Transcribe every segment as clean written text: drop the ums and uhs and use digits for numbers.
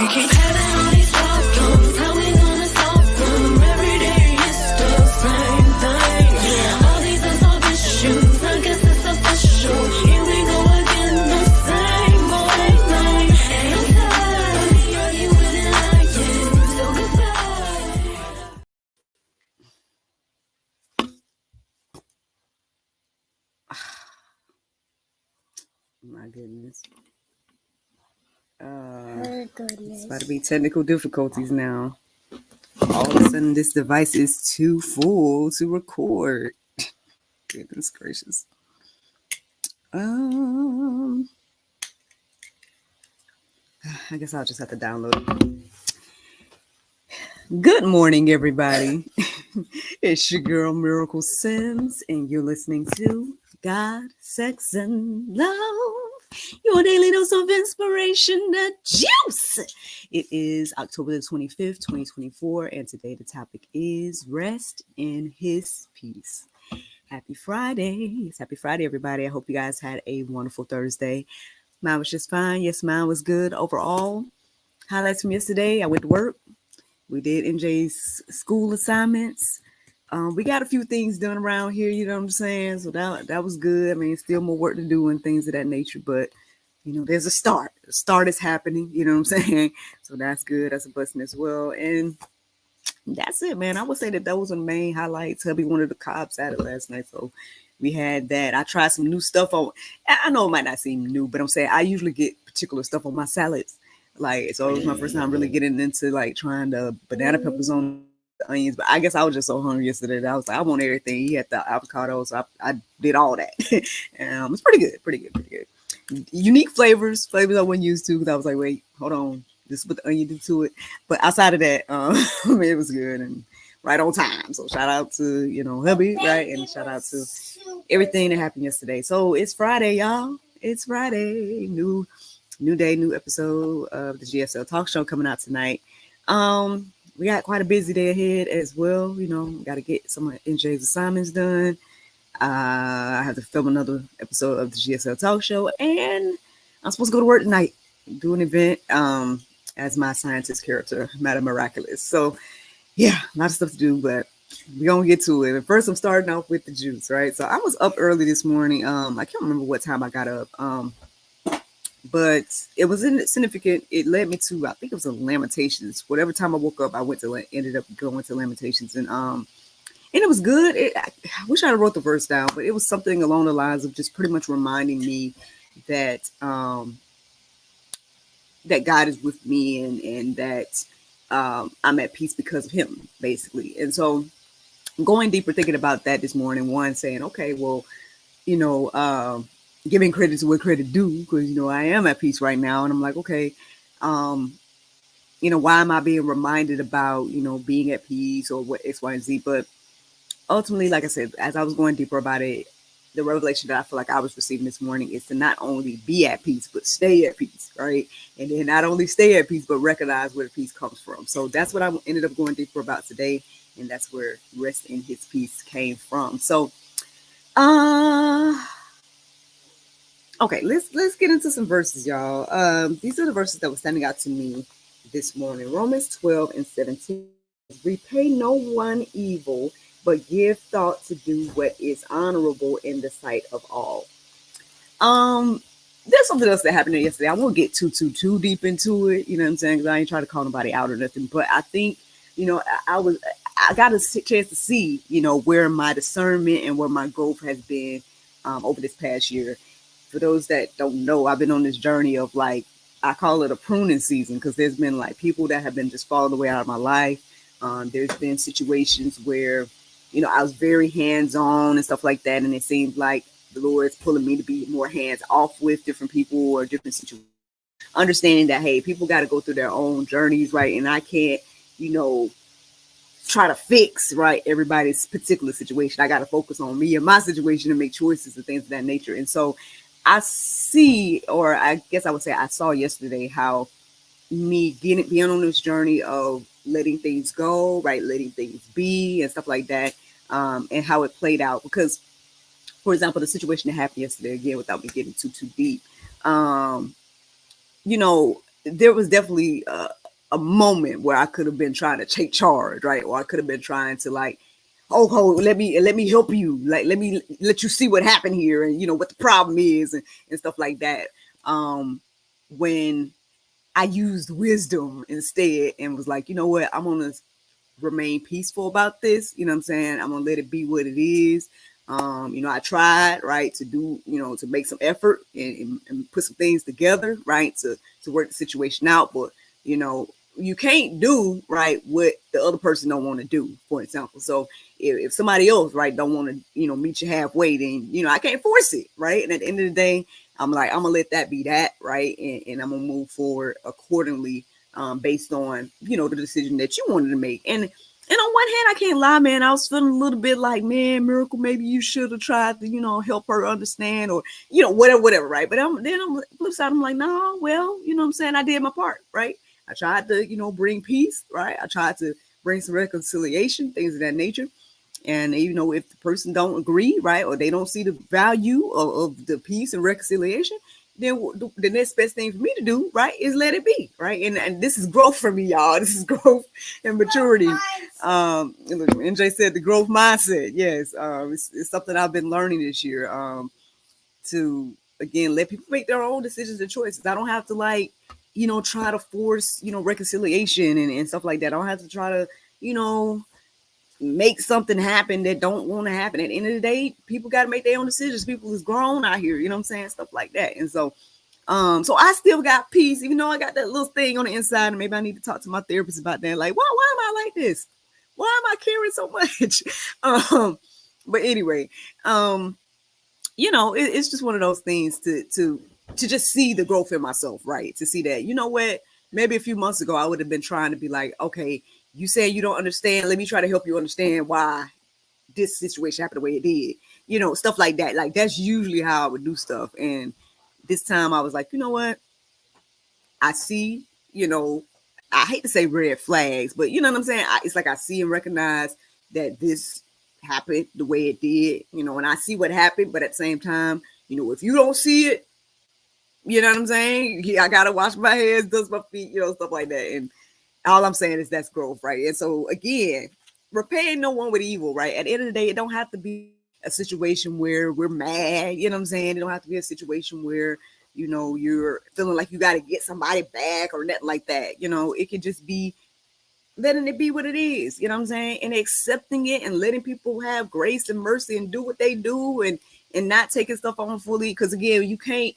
keep having all these problems. How we gonna solve them? Every day it's the same thing. All these unsolved issues, I guess it's official. Here we go again, the same old thing. And I'm tired of the arguing and lying. So goodbye. My goodness. It's about to be technical difficulties now. All of a sudden, this device is too full to record. Goodness gracious. I guess I'll just have to download it. Good morning, everybody. It's your girl, Miracle Sims, and you're listening to God, Sex, and Love. Your daily dose of inspiration, the juice. It is October the 25th, 2024, and today the topic is rest in His peace. Happy Friday. It's Happy Friday, everybody. I hope you guys had a wonderful Thursday. Mine was just fine. Yes, mine was good overall. Highlights from yesterday, I went to work. We did MJ's school assignments. We got a few things done around here, you know what I'm saying? So that was good. I mean, still more work to do and things of that nature, but there's a start. The start is happening, you know what I'm saying? So that's good. That's a blessing as well. And that's it, man. I would say that those are the main highlights. Hubby wanted the cops at it last night, so we had that. I tried some new stuff on. I know it might not seem new, but I'm saying I usually get particular stuff on my salads. So it was my first time really getting into trying the banana peppers on the onions, but I guess I was just so hungry yesterday that I was like, I want everything. He had the avocado, so I did all that. It's pretty good. Unique flavors I wasn't used to because I was like, wait, hold on, this is what the onion did to it. But outside of that, it was good and right on time. So shout out to hubby, right, and shout out to everything that happened yesterday. So it's Friday, y'all. It's Friday. New day, new episode of the GSL Talk Show coming out tonight. We got quite a busy day ahead as well. Got to get some of NJ's assignments done. I have to film another episode of the GSL Talk Show, and I'm supposed to go to work tonight, do an event as my scientist character, Madam Miraculous. So, yeah, a lot of stuff to do, but we're going to get to it. And first, I'm starting off with the juice, right? So I was up early this morning. I can't remember what time I got up. But it was significant. It led me to, I think it was a Lamentations. Whatever time I woke up, I ended up going to Lamentations, and it was good. I wish I had wrote the verse down, but it was something along the lines of just pretty much reminding me that that God is with me and that I'm at peace because of Him, basically. And so, going deeper, thinking about that this morning. One saying, okay, well, giving credit to what credit due, because I am at peace right now, and I'm like, okay, why am I being reminded about being at peace or what X, Y, and Z? But ultimately, like I said, as I was going deeper about it, the revelation that I feel like I was receiving this morning is to not only be at peace, but stay at peace, right? And then not only stay at peace, but recognize where the peace comes from. So that's what I ended up going deeper about today, and that's where rest in His peace came from. So, okay, let's get into some verses, y'all. These are the verses that were standing out to me this morning. Romans 12:17. Repay no one evil, but give thought to do what is honorable in the sight of all. There's something else that happened yesterday. I won't get too deep into it, you know what I'm saying? Because I ain't trying to call nobody out or nothing. But I think, I got a chance to see, where my discernment and where my growth has been over this past year. For those that don't know, I've been on this journey of I call it a pruning season, because there's been people that have been just falling away out of my life. There's been situations where, I was very hands-on and stuff like that. And it seemed like the Lord's pulling me to be more hands-off with different people or different situations. Understanding that, hey, people got to go through their own journeys, right? And I can't, try to fix, right, everybody's particular situation. I got to focus on me and my situation and make choices and things of that nature. And so I see, or I guess I would say I saw yesterday how me being on this journey of letting things go, right, letting things be and stuff like that, and how it played out. Because, for example, the situation that happened yesterday, again, without me getting too deep, there was definitely a moment where I could have been trying to take charge, right? Or I could have been trying to like, oh, let me help you, like let you see what happened here, and what the problem is, and stuff like that. When I used wisdom instead and was like, you know what, I'm gonna remain peaceful about this. You know what I'm saying? I'm gonna let it be what it is. I tried, right, to do, to make some effort and put some things together, right, to work the situation out. But you know, you can't do right what the other person don't want to do, for example. So if somebody else, right, don't want to, meet you halfway, then I can't force it, right? And at the end of the day, I'm like, I'm gonna let that be that, right, and I'm gonna move forward accordingly, based on the decision that you wanted to make. And on one hand, I can't lie, man. I was feeling a little bit like, man, Miracle, maybe you should have tried to, help her understand, or, whatever, right? But then on the flip side, I'm like, no, well, you know what I'm saying? I did my part, right? I tried to, bring peace, right? I tried to bring some reconciliation, things of that nature. And if the person don't agree, right, or they don't see the value of the peace and reconciliation, then the next best thing for me to do, right, is let it be, right. And this is growth for me, y'all. This is growth and maturity. NJ said the growth mindset. Yes, it's something I've been learning this year. To again let people make their own decisions and choices. I don't have to like, try to force, reconciliation and stuff like that. I don't have to try to, make something happen that don't want to happen. At the end of the day, people got to make their own decisions. People is grown out here, you know what I'm saying? Stuff like that. And so I still got peace, even though I got that little thing on the inside, and maybe I need to talk to my therapist about that. Like, why am I like this? Why am I caring so much? But anyway, it's just one of those things to just see the growth in myself, right? To see that, what, maybe a few months ago, I would have been trying to be like, okay, you say you don't understand. Let me try to help you understand why this situation happened the way it did. Stuff like that. Like, that's usually how I would do stuff. And this time I was like, you know what? I see, I hate to say red flags, but you know what I'm saying? It's like I see and recognize that this happened the way it did, and I see what happened. But at the same time, if you don't see it, you know what I'm saying? Yeah, I got to wash my hands, dust my feet, stuff like that. And all I'm saying is that's growth, right? And so again, repaying no one with evil, right? At the end of the day, it don't have to be a situation where we're mad, you know what I'm saying? It don't have to be a situation where, you're feeling like you got to get somebody back or nothing like that. It can just be letting it be what it is, you know what I'm saying? And accepting it and letting people have grace and mercy and do what they do, and not taking stuff on fully. Because again, you can't,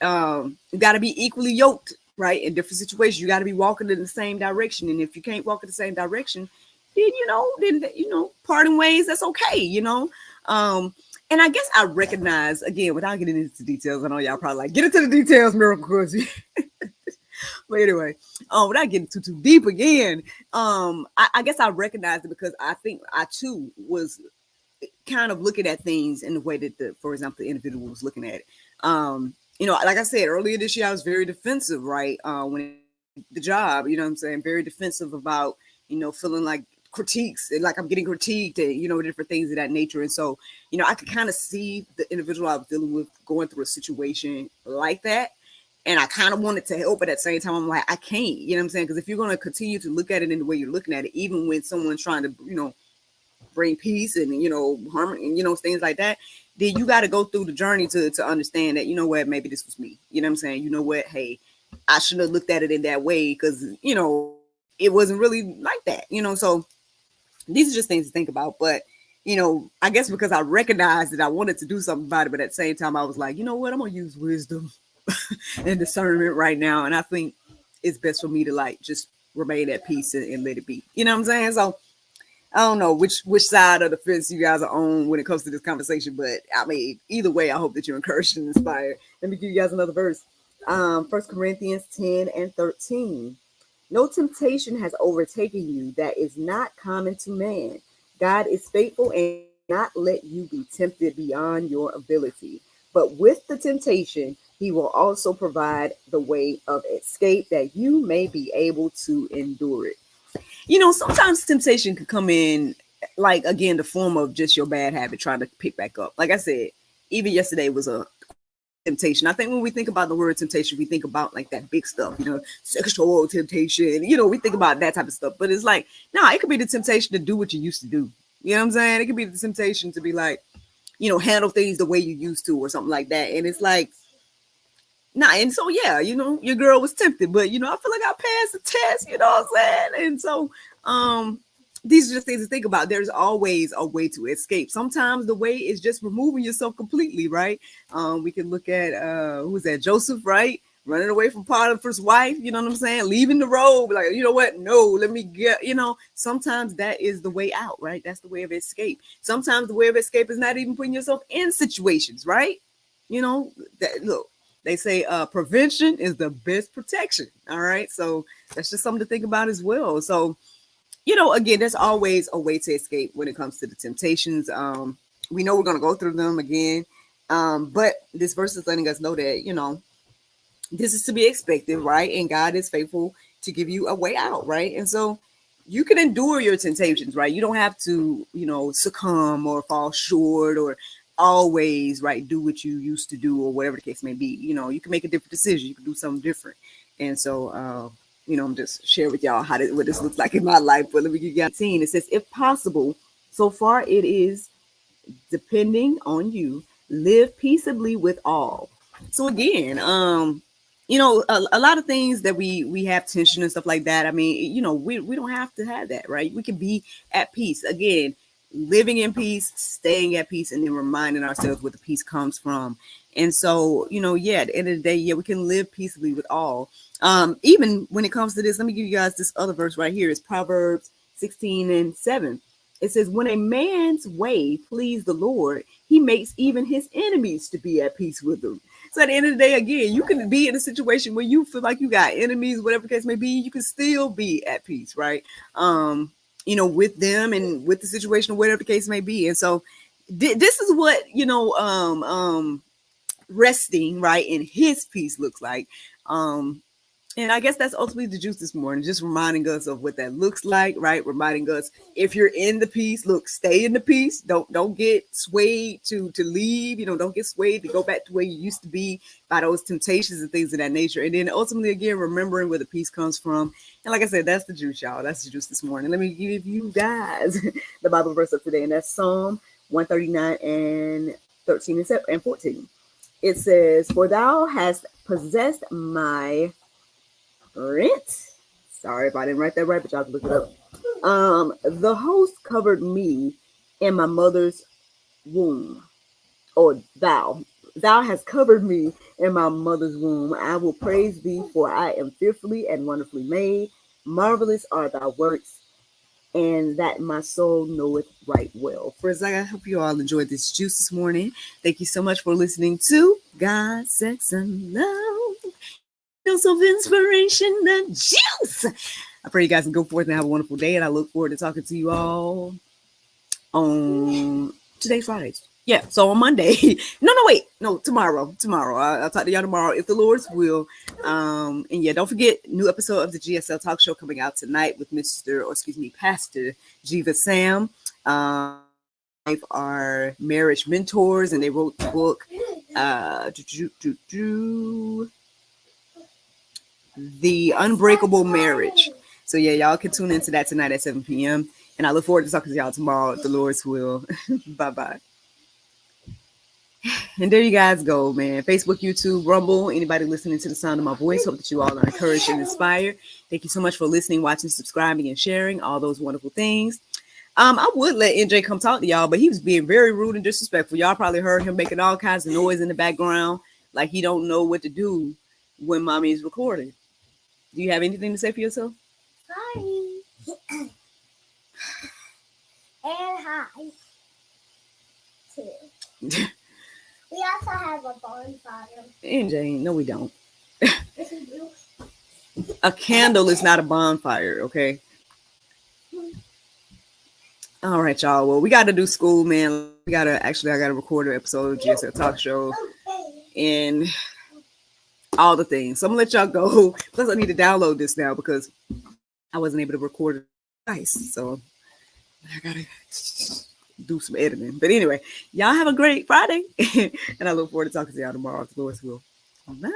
you got to be equally yoked, right? In different situations, you got to be walking in the same direction. And if you can't walk in the same direction, then parting ways, that's okay. And I guess I recognize, again, without getting into details, I know y'all probably like, get into the details, Miracle, because but anyway, without getting too deep again, I guess I recognize it because I think I too was kind of looking at things in the way that for example, the individual was looking at it. Like I said earlier this year, I was very defensive, right? When the job, you know what I'm saying, very defensive about, feeling like critiques and like I'm getting critiqued and, different things of that nature. And so, I could kind of see the individual I was dealing with going through a situation like that. And I kind of wanted to help, but at the same time, I'm like, I can't, you know what I'm saying? Because if you're going to continue to look at it in the way you're looking at it, even when someone's trying to, bring peace and, harmony and, things like that, then you got to go through the journey to understand that, what, maybe this was me. You know what I'm saying? You know what? Hey, I shouldn't have looked at it in that way because, it wasn't really like that, So these are just things to think about. But, I guess because I recognized that I wanted to do something about it, but at the same time, I was like, you know what? I'm going to use wisdom and discernment right now. And I think it's best for me to like just remain at peace and let it be. You know what I'm saying? So I don't know which side of the fence you guys are on when it comes to this conversation, but I mean, either way, I hope that you're encouraged and inspired. Let me give you guys another verse. 1 Corinthians 10:13. No temptation has overtaken you that is not common to man. God is faithful and not let you be tempted beyond your ability. But with the temptation, he will also provide the way of escape that you may be able to endure it. Sometimes temptation could come in, like, again, the form of just your bad habit trying to pick back up. Like I said, even yesterday was a temptation. I think when we think about the word temptation, we think about like that big stuff, sexual temptation, we think about that type of stuff. But it's like, no, it could be the temptation to do what you used to do. You know what I'm saying? It could be the temptation to be like, handle things the way you used to or something like that. And it's like, nah, and so yeah, your girl was tempted, but I feel like I passed the test, you know what I'm saying? And so these are just things to think about. There's always a way to escape. Sometimes the way is just removing yourself completely, right? We can look at who was that? Joseph, right? Running away from Potiphar's wife, you know what I'm saying? Leaving the road, like, you know what? No, let me get, sometimes that is the way out, right? That's the way of escape. Sometimes the way of escape is not even putting yourself in situations, right? Look, they say prevention is the best protection. All right. So that's just something to think about as well. So, again, there's always a way to escape when it comes to the temptations. We know we're going to go through them again. But this verse is letting us know that, this is to be expected, right? And God is faithful to give you a way out, right? And so you can endure your temptations, right? You don't have to, succumb or fall short or always, right, do what you used to do or whatever the case may be. You can make a different decision. You can do something different. And so, I'm just sharing with y'all what this looks like in my life. But let me give you guys 18. It says, if possible, so far it is depending on you, live peaceably with all. So again, a lot of things that we have tension and stuff like that. I mean, we don't have to have that, right? We can be at peace. Again, living in peace, staying at peace, and then reminding ourselves where the peace comes from. And so, at the end of the day, we can live peaceably with all. Even when it comes to this, let me give you guys this other verse right here. It's Proverbs 16:7. It says, when a man's way please the Lord, he makes even his enemies to be at peace with him. So at the end of the day, again, you can be in a situation where you feel like you got enemies, whatever the case may be, you can still be at peace, right? With them and with the situation, whatever the case may be. And so this is what, resting, right, in his peace looks like. And I guess that's ultimately the juice this morning, just reminding us of what that looks like, right? Reminding us, if you're in the peace, look, stay in the peace. Don't get swayed to leave. Don't get swayed to go back to where you used to be by those temptations and things of that nature. And then ultimately, again, remembering where the peace comes from. And like I said, that's the juice, y'all. That's the juice this morning. Let me give you guys the Bible verse of today, and that's Psalm 139 and 13 and 14. It says, for thou hast possessed my rent. Sorry if I didn't write that right, but y'all can look it up. The host covered me in my mother's womb. Or thou hast covered me in my mother's womb. I will praise thee, for I am fearfully and wonderfully made. Marvelous are thy works, and that my soul knoweth right well. Friends, I hope you all enjoyed this juice this morning. Thank you so much for listening to God, Sex, and Love. Dose of inspiration, the juice. I pray you guys can go forth and have a wonderful day, and I look forward to talking to you all on today's Friday. Yeah, so on Monday. No, tomorrow. I'll talk to y'all tomorrow if the Lord's will. And yeah, don't forget, new episode of the GSL Talk Show coming out tonight with Pastor Jiva Sam. Our marriage mentors, and they wrote the book. The Unbreakable Marriage. So yeah, y'all can tune into that tonight at 7 p.m. And I look forward to talking to y'all tomorrow if the Lord's will. Bye-bye. And there you guys go, man. Facebook, YouTube, Rumble, anybody listening to the sound of my voice. Hope that you all are encouraged and inspired. Thank you so much for listening, watching, subscribing, and sharing all those wonderful things. I would let NJ come talk to y'all, but he was being very rude and disrespectful. Y'all probably heard him making all kinds of noise in the background, like he don't know what to do when mommy is recording. Do you have anything to say for yourself? Hi. And hi. Too. We also have a bonfire. NJ, no, we don't. Yes, we do. A candle is not a bonfire, okay? All right, y'all. Well, we got to do school, man. I got to record an episode of GSL Talk Show and all the things. So I'm going to let y'all go. Plus, I need to download this now because I wasn't able to record it twice. So I got to do some editing. But anyway, y'all have a great Friday. And I look forward to talking to y'all tomorrow if the Lord's will. Bye.